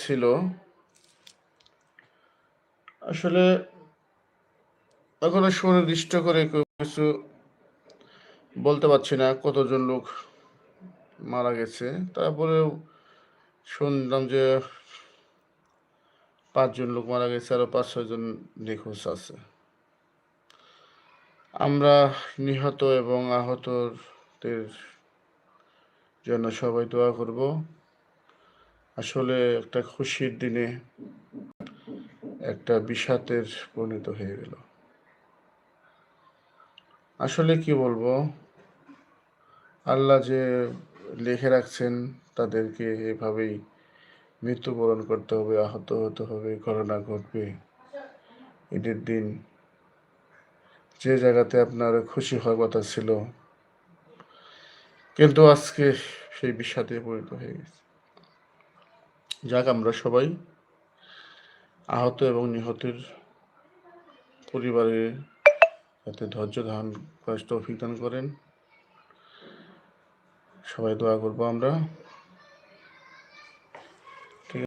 ছিল, আসলে এখনো সুনির্দিষ্ট করে কিছু বলতে পারছি না কতজন লোক মারা গেছে। তারপরেও শুনলাম যে 5 জন লোক মারা গেছে, আরো 5-6 জন নিখোঁজ আছে। আমরা নিহত এবং আহতদের জন্য সবাই দোয়া করব। আসলে একটা খুশির দিনে একটা বিষাদের পরিণত হয়ে গেল। আসলে কি বলবো, আল্লাহ যে লিখে রাখছেন তাদেরকে এভাবেই মৃত্যুবরণ করতে হবে, আহত হতে হবে, ঘটনা ঘটবে। ঈদের দিন যে জায়গাতে আপনার খুশি হওয়ার কথা ছিল, কিন্তু আজকে সেই বিষাদে পরিণত হয়ে গেছে। যাক, আমরা সবাই আহত এবং নিহতের পরিবারে যাতে ধৈর্য ধারণ করার তৌফিক দান করেন, সবাই দোয়া করবো আমরা।